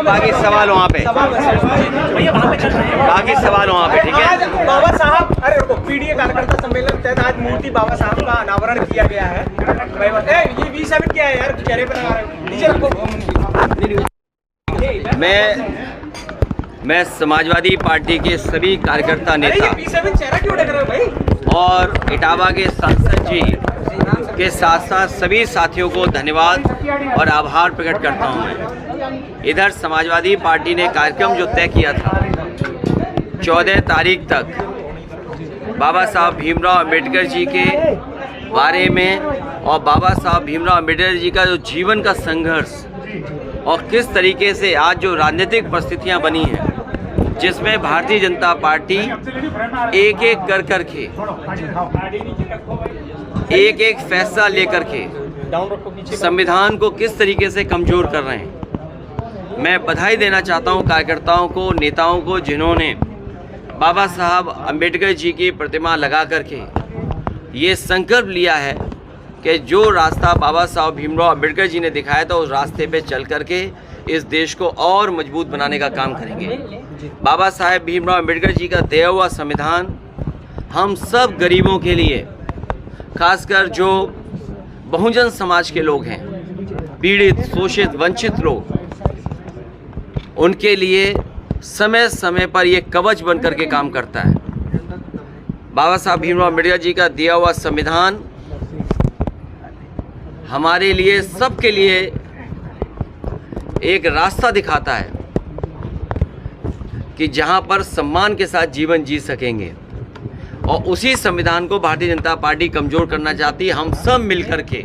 बाकी सवाल वहाँ पे, बाकी सवाल वहाँ पे, ठीक है। बाबा साहब, अरे रुको, पीडीए कार्यकर्ता सम्मेलन के तहत आज मूर्ति बाबा साहब का अनावरण किया गया है। ये V7 क्या है यार, चेहरे पर लगा रहे हो। मैं समाजवादी पार्टी के सभी कार्यकर्ता नेता V7 चेहरा क्यों ढक रहे हो भाई? और इटावा के सांसद जी के साथ साथ सभी साथियों को धन्यवाद और आभार प्रकट करता हूं मैं। इधर समाजवादी पार्टी ने कार्यक्रम जो तय किया था 14 तारीख तक बाबा साहब भीमराव अंबेडकर जी के बारे में और बाबा साहब भीमराव अंबेडकर जी का जो जीवन का संघर्ष और किस तरीके से आज जो राजनीतिक परिस्थितियां बनी हैं, जिसमें भारतीय जनता पार्टी एक एक कर के एक फैसला लेकर के संविधान को किस तरीके से कमज़ोर कर रहे हैं। मैं बधाई देना चाहता हूं कार्यकर्ताओं को, नेताओं को, जिन्होंने बाबा साहब अंबेडकर जी की प्रतिमा लगा करके ये संकल्प लिया है कि जो रास्ता बाबा साहब भीमराव अंबेडकर जी ने दिखाया था उस रास्ते पे चल करके इस देश को और मजबूत बनाने का काम करेंगे। बाबा साहब भीमराव अंबेडकर जी का दिया हुआ संविधान हम सब गरीबों के लिए, खासकर जो बहुजन समाज के लोग हैं, पीड़ित, शोषित, वंचित लोग, उनके लिए समय समय पर ये कवच बन करके काम करता है। बाबा साहब भीमराव अंबेडकर जी का दिया हुआ संविधान हमारे लिए, सबके लिए एक रास्ता दिखाता है कि जहां पर सम्मान के साथ जीवन जी सकेंगे, और उसी संविधान को भारतीय जनता पार्टी कमज़ोर करना चाहती है। हम सब मिलकर के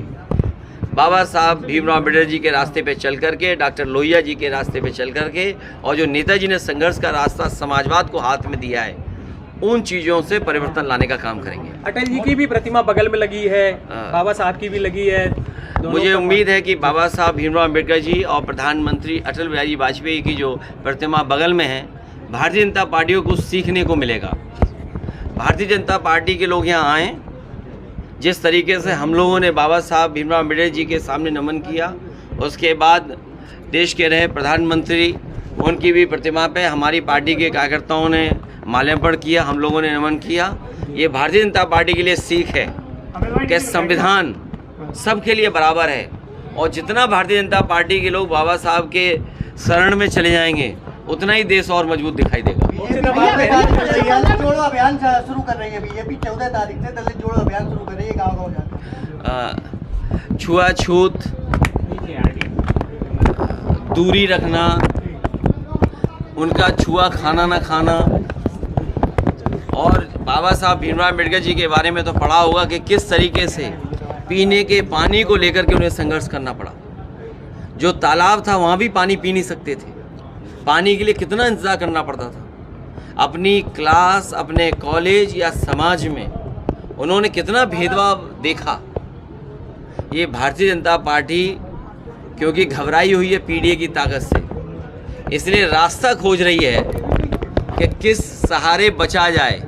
बाबा साहब भीमराव अंबेडकर जी के रास्ते पे चल करके, डॉक्टर लोहिया जी के रास्ते पे चल करके, और जो नेताजी ने संघर्ष का रास्ता समाजवाद को हाथ में दिया है, उन चीज़ों से परिवर्तन लाने का काम करेंगे। अटल जी की भी प्रतिमा बगल में लगी है, बाबा साहब की भी लगी है। मुझे उम्मीद है कि बाबा साहब भीमराव अंबेडकर जी और प्रधानमंत्री अटल बिहारी वाजपेयी की जो प्रतिमा बगल में है, भारतीय जनता पार्टी को कुछ सीखने को मिलेगा। भारतीय जनता पार्टी के लोग यहाँ आएँ, जिस तरीके से हम लोगों ने बाबा साहब भीमराव अंबेडकर जी के सामने नमन किया, उसके बाद देश के रहे प्रधानमंत्री, उनकी भी प्रतिमा पे हमारी पार्टी के कार्यकर्ताओं ने माल्यार्पण किया, हम लोगों ने नमन किया। ये भारतीय जनता पार्टी के लिए सीख है कि संविधान सबके लिए बराबर है, और जितना भारतीय जनता पार्टी के लोग बाबा साहब के शरण में चले जाएंगे, उतना ही देश और मजबूत दिखाई देगा। जोड़ो अभियान शुरू कर रही है बीजेपी, 14 तारीख से दलित जोड़ो अभियान शुरू कर रही है, गाँव-गाँव जाकर। छुआछूत, दूरी रखना, उनका छुआ खाना ना खाना, और बाबा साहब भीमराव अंबेडकर जी के बारे में तो पढ़ा होगा कि किस तरीके से पीने के पानी को लेकर के उन्हें संघर्ष करना पड़ा। जो तालाब था वहाँ भी पानी पी नहीं सकते थे, पानी के लिए कितना इंतज़ार करना पड़ता था। अपनी क्लास, अपने कॉलेज या समाज में उन्होंने कितना भेदभाव देखा। ये भारतीय जनता पार्टी क्योंकि घबराई हुई है पीडीए की ताकत से, इसलिए रास्ता खोज रही है कि किस सहारे बचा जाए।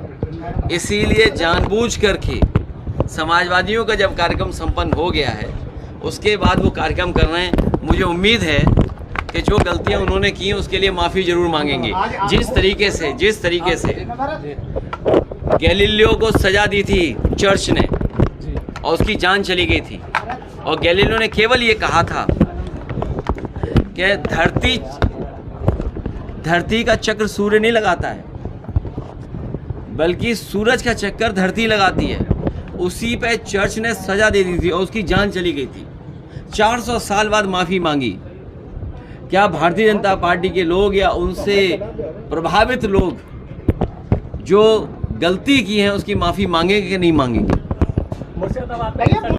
इसीलिए जानबूझ करके समाजवादियों का जब कार्यक्रम संपन्न हो गया है, उसके बाद वो कार्यक्रम कर रहे हैं। मुझे उम्मीद है कि जो गलतियां उन्होंने की उसके लिए माफ़ी ज़रूर मांगेंगे। जिस तरीके से गैलीलियो को सज़ा दी थी चर्च ने और उसकी जान चली गई थी, और गैलीलियो ने केवल ये कहा था कि धरती का चक्र सूर्य नहीं लगाता है, बल्कि सूरज का चक्कर धरती लगाती है। उसी पे चर्च ने सजा दे दी थी और उसकी जान चली गई थी। 400 साल बाद माफ़ी मांगी। क्या भारतीय जनता पार्टी के लोग या उनसे प्रभावित लोग जो गलती की है उसकी माफ़ी मांगेंगे कि नहीं मांगेंगे?